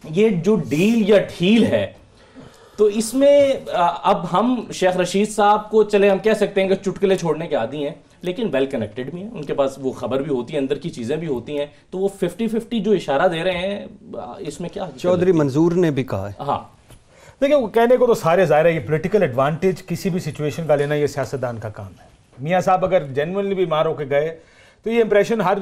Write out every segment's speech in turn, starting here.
یہ جو ڈیل یا ڈھیل ہے تو اس میں اب ہم شیخ رشید صاحب کو چلے ہم کہہ سکتے ہیں کہ چٹکلے چھوڑنے کے عادی ہیں لیکن ویل کنیکٹڈ بھی ہیں, ان کے پاس وہ خبر بھی ہوتی ہے, اندر کی چیزیں بھی ہوتی ہیں, تو وہ 50-50 جو اشارہ دے رہے ہیں اس میں کیا چودھری منظور نے بھی کہا ہے. ہاں دیکھیں وہ کہنے کو تو سارے ظاہر ہے, یہ پولیٹیکل ایڈوانٹیج کسی بھی سچویشن کا لینا یہ سیاستدان کا کام ہے. میاں صاحب اگر جینوئنلی بھی مار ہو کے گئے تو یہ امپریشن ہر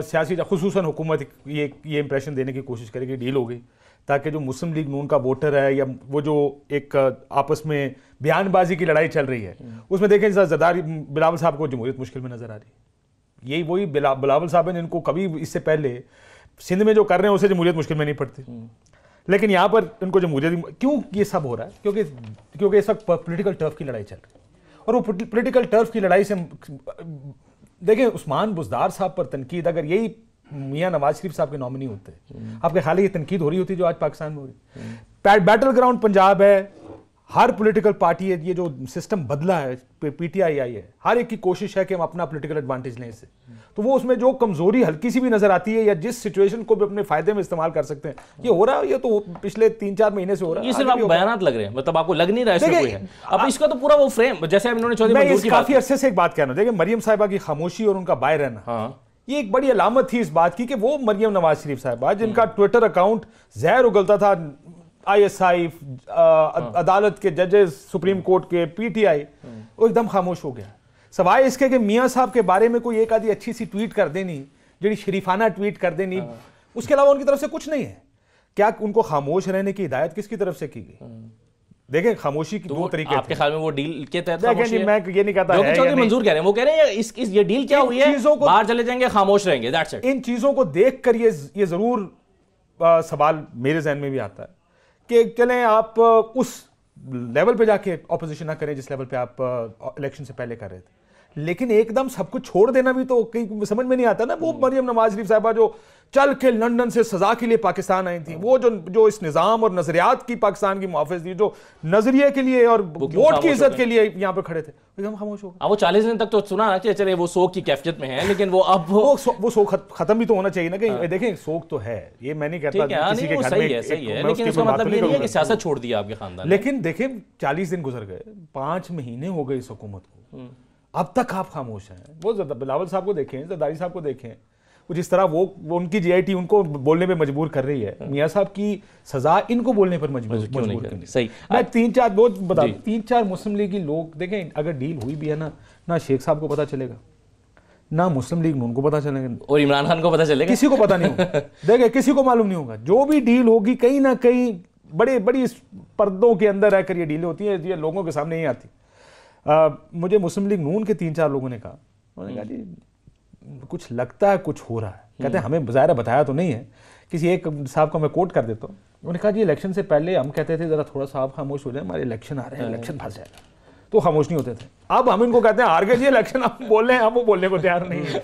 سیاسی خصوصاً حکومت یہ امپریشن دینے کی کوشش کرے گی ڈیل ہو گئی, تاکہ جو مسلم لیگ نون کا ووٹر ہے یا وہ جو ایک آپس میں بیان بازی کی لڑائی چل رہی ہے اس میں دیکھیں زرداری بلاول صاحب کو جمہوریت مشکل میں نظر آ رہی ہے. یہی وہی بلاول صاحب ہیں جن کو کبھی اس سے پہلے سندھ میں جو کر رہے ہیں اسے جمہوریت مشکل میں نہیں پڑتی, لیکن یہاں پر ان کو جمہوریت کیوں یہ سب ہو رہا ہے کیونکہ اس وقت پولیٹیکل ٹرف کی لڑائی چل رہی ہے. اور وہ پولیٹیکل ٹرف کی لڑائی سے دیکھیں عثمان بزدار صاحب پر تنقید اگر یہی میاں نواز شریف صاحب کے نامنی ہوتے آپ کے خیال ہے یہ تنقید ہو رہی ہوتی جو آج پاکستان میں ہو رہی ہے؟ بیٹل گراؤنڈ پنجاب ہے, ہر پولیٹیکل پارٹی ہے, یہ جو سسٹم بدلا ہے پی ٹی آئی ہے, ہر ایک کی کوشش ہے کہ ہم اپنا پولیٹیکل ایڈوانٹیج لیں اس سے, تو وہ اس میں جو کمزوری ہلکی سی بھی نظر آتی ہے یا جس سچویشن کو بھی اپنے فائدے میں استعمال کر سکتے ہیں, یہ ہو رہا ہے. یہ تو پچھلے 3-4 مہینے سے ہو رہا ہے. یہ صرف آپ کو بیانات لگ رہے ہیں, مطلب آپ کو لگ نہیں رہا ہے اس میں کوئی ہے. اب اس کا تو پورا وہ فریم جیسے انہوں نے چودھری منظور کی کافی عرصے سے ایک بات کہنا, دیکھیں مریم صاحبہ کی خاموشی اور ان کا باہر رہنا یہ ایک بڑی علامت تھی اس بات کی کہ وہ مریم نواز شریف صاحبہ جن کا ٹویٹر اکاؤنٹ زہر اگلتا تھا آئی ایس آئی, عدالت کے ججز, سپریم کورٹ کے, پی ٹی آئی, وہ ایک دم خاموش ہو گیا. سوائے اس کے کہ میاں صاحب کے بارے میں کوئی ایک آدھی اچھی سی ٹویٹ کر دینی, جڑی شریفانہ ٹویٹ کر دینی, اس کے علاوہ ان کی طرف سے کچھ نہیں ہے. کیا ان کو خاموش رہنے کی ہدایت کس کی طرف سے کی گئی؟ دیکھیں خاموشی کی دو طریقے. آپ کے خیال میں وہ ڈیل کے تحت خاموشی ہے؟ میں یہ نہیں کہتا ہے, چودھری منظور کہہ رہے ہیں, وہ کہہ رہے ہیں یہ ڈیل کیا ہوئی ہے, باہر چلے جائیں گے خاموش رہیں گے, دیٹس اٹ. ان چیزوں کو دیکھ کر یہ ضرور سوال میرے ذہن میں بھی آتا ہے کہ چلیں آپ اس لیول پہ جا کے اپوزیشن نہ کریں جس لیول پہ آپ الیکشن سے پہلے کر رہے تھے, لیکن ایک دم سب کچھ چھوڑ دینا بھی تو کہیں سمجھ میں نہیں آتا نا. وہ مریم نواز شریف صاحبہ جو چل کے لندن سے سزا کے لیے پاکستان آئی تھیں, وہ جو اس نظام اور نظریات کی پاکستان کی محافظ تھی, جو نظریے کے لیے اور ووٹ کی عزت کے لیے یہاں پہ کھڑے تھے, ایک دم خاموش ہو گئے. وہ 40 دن تک تو سنا نا کہ چلے وہ سوگ کی کیفیت میں ہیں, لیکن وہ اب وہ سوگ ختم بھی تو ہونا چاہیے نا. کہ دیکھیں سوگ تو ہے, یہ میں نہیں کہتا کسی کے گھر میں صحیح ہے, لیکن اس کا مطلب یہ نہیں ہے کہ سیاست چھوڑ دی آپ کے خاندان. لیکن دیکھیں 40 دن گزر گئے, 5 مہینے ہو گئے اس حکومت کو, اب تک آپ خاموش ہیں. وہ بلاول صاحب کو دیکھیں, زرداری صاحب کو دیکھیں, جس طرح وہ ان کی جی آئی ٹی ان کو بولنے پہ مجبور کر رہی ہے, میاں صاحب کی سزا ان کو بولنے پر مجبور کر رہی ہے. صحیح. میں 3-4 مسلم لیگی لوگ دیکھیں, اگر ڈیل ہوئی بھی ہے نا, نہ شیخ صاحب کو پتہ چلے گا, نہ مسلم لیگ نون کو پتہ چلے گا, اور عمران خان کو پتہ چلے گا, کسی کو پتہ نہیں ہوگا. دیکھیں کسی کو معلوم نہیں ہوگا. جو بھی ڈیل ہوگی کہیں نہ کہیں بڑی پردوں کے اندر رہ کر یہ ڈیلیں ہوتی ہیں, یہ لوگوں کے سامنے نہیں آتی. مجھے مسلم لیگ نون کے 3-4 لوگوں نے کہا, انہوں نے کہا جی کچھ لگتا ہے کچھ ہو رہا ہے. کہتے ہیں ہمیں ظاہر بتایا تو نہیں ہے. کسی ایک صاحب کو میں کوٹ کر دیتا ہوں, انہوں نے کہا جی الیکشن سے پہلے ہم کہتے تھے ذرا تھوڑا سا آپ خاموش ہو جائیں, ہمارے الیکشن آ رہے ہیں, الیکشن پھنس جائے گا, تو خاموش نہیں ہوتے تھے. اب ہم ان کو کہتے ہیں ہار گئے جی الیکشن, آپ بول رہے ہیں, ہم وہ بولنے کو تیار نہیں ہے.